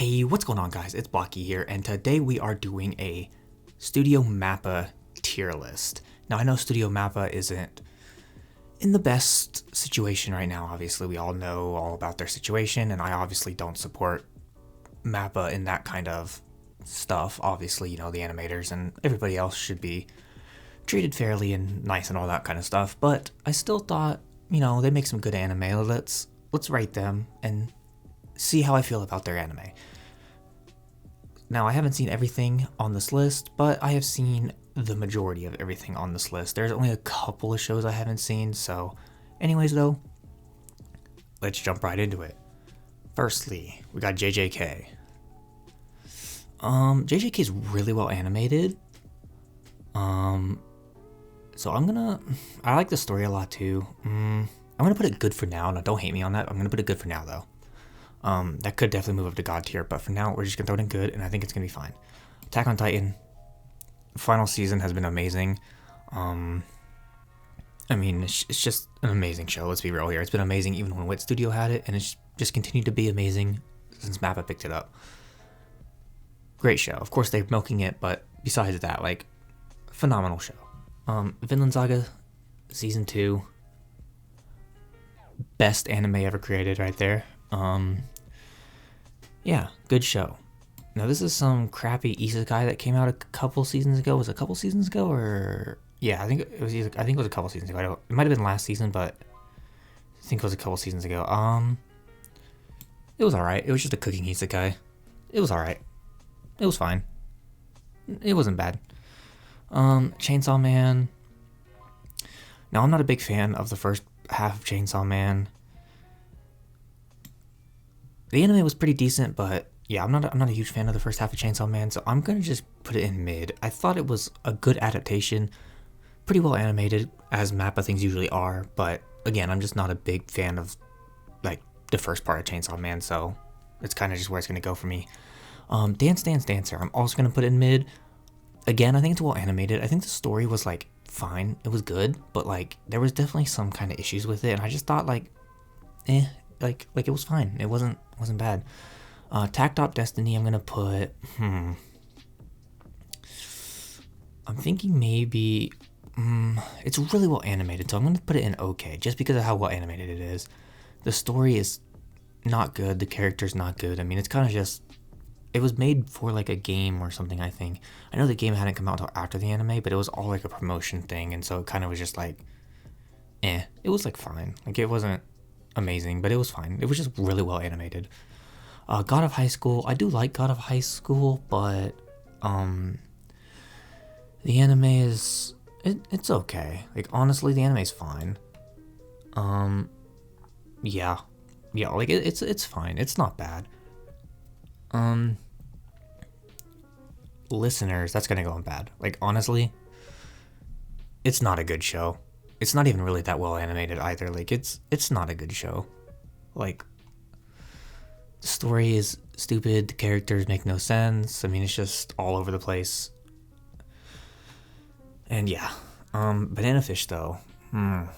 Hey, what's going on, guys? It's Blocky here, and today we are doing a Studio MAPPA tier list. Now, I know Studio MAPPA isn't in the best situation right now. Obviously, we all know all about their situation, and I obviously don't support MAPPA in that kind of stuff. Obviously, you know, the animators and everybody else should be treated fairly and nice and all that kind of stuff, but I still thought, you know, they make some good anime. Let's rate them and see how I feel about their anime. Now, I haven't seen everything on this list, but I have seen the majority of everything on this list. There's only a couple of shows I haven't seen, so anyways though, let's jump right into it. Firstly, we got JJK. JJK is really well animated. So I like the story a lot too. I'm gonna put it good for now. Now, don't hate me on that. I'm gonna put it good for now though. That could definitely move up to God tier, but for now, we're just gonna throw it in good, and I think it's gonna be fine. Attack on Titan, final season has been amazing. I mean, it's just an amazing show. Let's be real here. It's been amazing even when Wit Studio had it, and it's just continued to be amazing since MAPPA picked it up. Great show. Of course, they're milking it, but besides that, like, phenomenal show. Vinland Saga season 2, best anime ever created right there. Yeah, good show. Now, this is some crappy isekai that came out a couple seasons ago. Was it a couple seasons ago, or yeah, I think it was a couple seasons ago. It might have been last season, but I think it was a couple seasons ago. It was alright. It was just a cooking isekai. It was alright. It was fine. It wasn't bad. Chainsaw Man. Now, I'm not a big fan of the first half of Chainsaw Man. The anime was pretty decent, but yeah, I'm not a huge fan of the first half of Chainsaw Man, so I'm gonna just put it in mid. I thought it was a good adaptation, pretty well animated, as MAPPA things usually are, but again, I'm just not a big fan of, like, the first part of Chainsaw Man, so it's kind of just where it's gonna go for me. Dance Dance Dancer, I'm also gonna put it in mid. Again, I think it's well animated. I think the story was, like, fine. It was good, but, like, there was definitely some kind of issues with it, and I just thought, like, like it was fine. It wasn't bad. Tactop Destiny, I'm gonna put, I'm thinking maybe, it's really well animated, so I'm gonna put it in okay, just because of how well animated it is. The story is not good, the character's not good. I mean, it's kind of just, it was made for, like, a game or something, I think. I know the game hadn't come out until after the anime, but it was all, like, a promotion thing, and so it kind of was just, like, it was, like, fine. Like, it wasn't amazing, but it was fine. It was just really well animated. God of High School, I do like God of High School, but, the anime is, it's okay. Like, honestly, the anime's fine. Yeah, like, it's fine. It's not bad. Listeners, that's gonna go in bad. Like, honestly, it's not a good show. It's not even really that well animated either. Like, it's not a good show. Like, the story is stupid, the characters make no sense. I mean, it's just all over the place. And yeah, Banana Fish though, I'm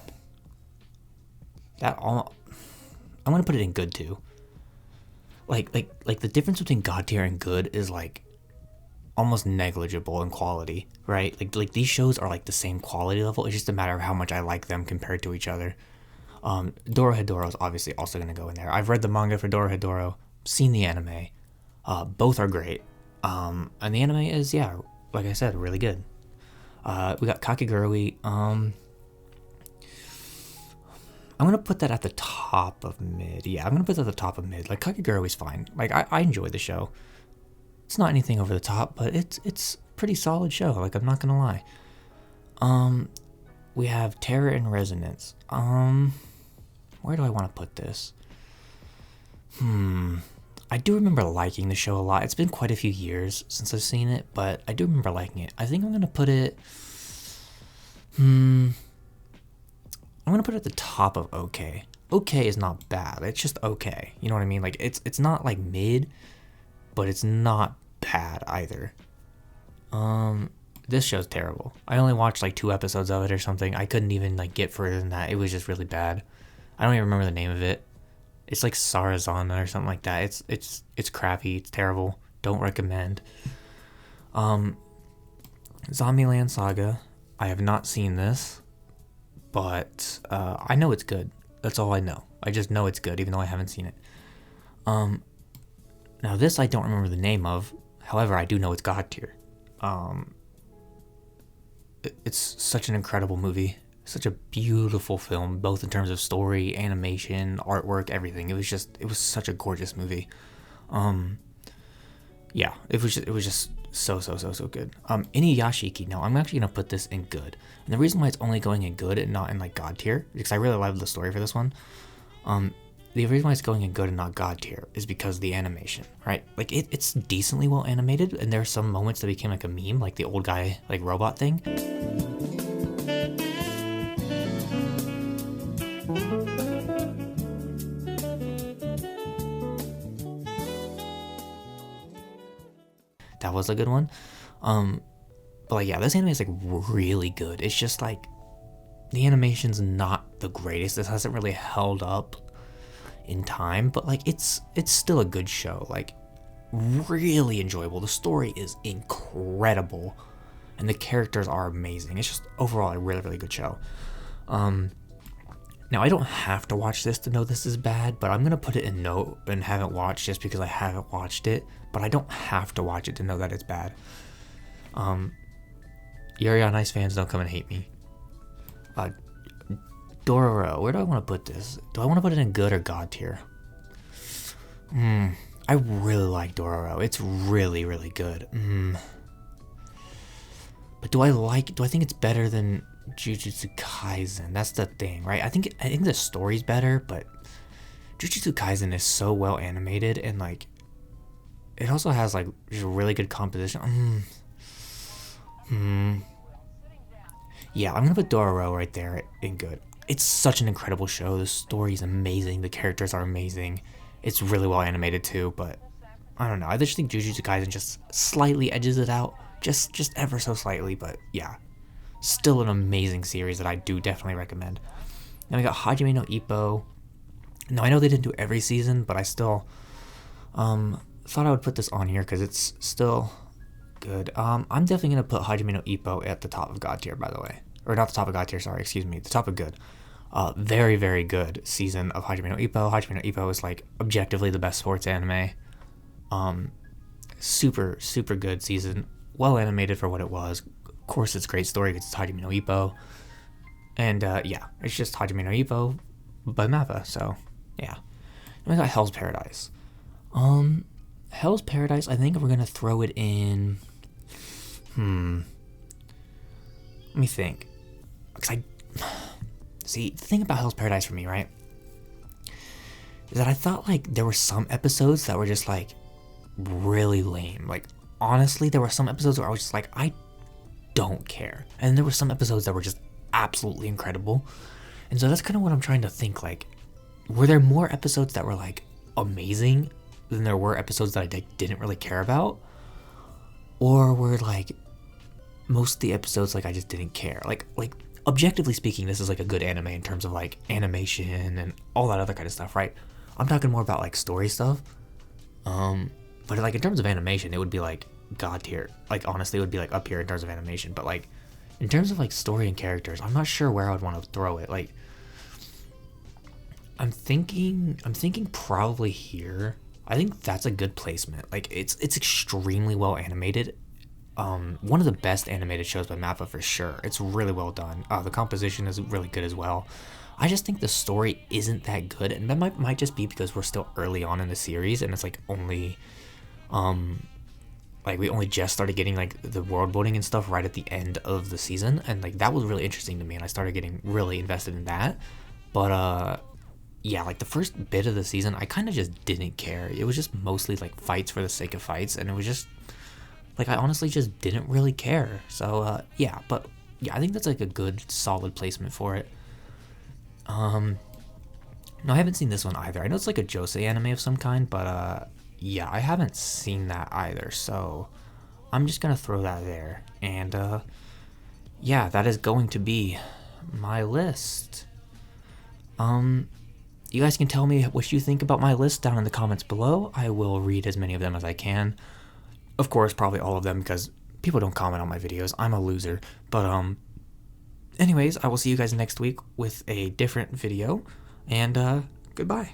gonna put it in good too. Like the difference between God tier and good is, like, almost negligible in quality, right? Like these shows are, like, the same quality level. It's just a matter of how much I like them compared to each other. Dorohedoro is obviously also gonna go in there. I've read the manga for Dorohedoro, seen the anime. Both are great. And the anime is, yeah, like I said, really good. We got Kakegurui. I'm gonna put that at the top of mid. Yeah, I'm gonna put that at the top of mid. Like, Kakegurui's fine. Like, I enjoy the show. It's not anything over the top, but it's pretty solid show. Like, I'm not gonna lie. We have Terror and Resonance. Where do I want to put this? I do remember liking the show a lot. It's been quite a few years since I've seen it, but I do remember liking it. I think I'm gonna put it. I'm gonna put it at the top of okay. Okay is not bad. It's just okay. You know what I mean? Like, it's not, like, mid, but it's not bad either. This show's terrible. I only watched, like, 2 episodes of it or something. I couldn't even, like, get further than that. It was just really bad. I don't even remember the name of it. It's like Sarazana or something like that. It's crappy. It's terrible. Don't recommend. Zombieland Saga. I have not seen this, but I know it's good. That's all I know. I just know it's good, even though I haven't seen it. Now this I don't remember the name of. However, I do know it's God tier. It's such an incredible movie. Such a beautiful film, both in terms of story, animation, artwork, everything. It was such a gorgeous movie. Yeah, it was just so good. Inuyashiki. Now I'm actually gonna put this in good, and the reason why it's only going in good and not in like God tier, because I really love the story for this one. The reason why it's going in good and not God tier is because of the animation, right? Like it's decently well animated, and there are some moments that became like a meme, like the old guy like robot thing. That was a good one. But like, yeah, this anime is like really good. It's just like the animation's not the greatest. This hasn't really held up in time, but like it's still a good show. Like really enjoyable. The story is incredible, and the characters are amazing. It's just overall a really good show. Now I don't have to watch this to know this is bad, but I'm gonna put it in no and haven't watched just because I haven't watched it. But I don't have to watch it to know that it's bad. Yuri on Ice fans, don't come and hate me. Dororo, where do I want to put this? Do I want to put it in good or God tier? I really like Dororo. It's really good. But do I think it's better than Jujutsu Kaisen? That's the thing, right? I think the story's better, but Jujutsu Kaisen is so well animated, and like it also has like just really good composition. Yeah, I'm gonna put Dororo right there in good. It's such an incredible show. The story's amazing. The characters are amazing. It's really well animated too, but I don't know. I just think Jujutsu Kaisen just slightly edges it out. Just ever so slightly, but yeah. Still an amazing series that I do definitely recommend. Now we got Hajime no Ippo. Now I know they didn't do every season, but I still thought I would put this on here because it's still good. I'm definitely gonna put Hajime no Ippo at the top of God tier, by the way. Or not the top of God tier, sorry, excuse me. The top of good. Very good season of Hajime no Ippo. Hajime no Ippo is like objectively the best sports anime. Super good season. Well animated for what it was. Of course, it's a great story because it's Hajime no Ippo. And yeah, it's just Hajime no Ippo by MAPPA. So yeah. Then we got Hell's Paradise. Hell's Paradise, I think we're gonna throw it in. Let me think. Because see, the thing about Hell's Paradise for me, right, is that I thought like there were some episodes that were just like really lame. Like honestly, there were some episodes where I was just like, I don't care. And there were some episodes that were just absolutely incredible. And so that's kind of what I'm trying to think, like, were there more episodes that were like amazing than there were episodes that I didn't really care about? Or were like most of the episodes like I just didn't care? Like objectively speaking, this is like a good anime in terms of like animation and all that other kind of stuff, right? I'm talking more about like story stuff. But like in terms of animation, it would be like God tier. Like honestly, it would be like up here in terms of animation. But like in terms of like story and characters, I'm not sure where I would want to throw it. Like I'm thinking probably here. I think that's a good placement. Like it's extremely well animated. One of the best animated shows by MAPPA for sure. It's really well done. The composition is really good as well. I just think the story isn't that good, and that might just be because we're still early on in the series, and it's like only, like we only just started getting like the world building and stuff right at the end of the season, and like that was really interesting to me, and I started getting really invested in that. But yeah, like the first bit of the season, I kind of just didn't care. It was just mostly like fights for the sake of fights, and it was just like I honestly just didn't really care. So yeah, but yeah, I think that's like a good solid placement for it. No, I haven't seen this one either. I know it's like a josei anime of some kind, but yeah, I haven't seen that either. So I'm just gonna throw that there, and yeah, that is going to be my list. You guys can tell me what you think about my list down in the comments below. I will read as many of them as I can. Of course, probably all of them because people don't comment on my videos. I'm a loser. But anyways, I will see you guys next week with a different video, and goodbye.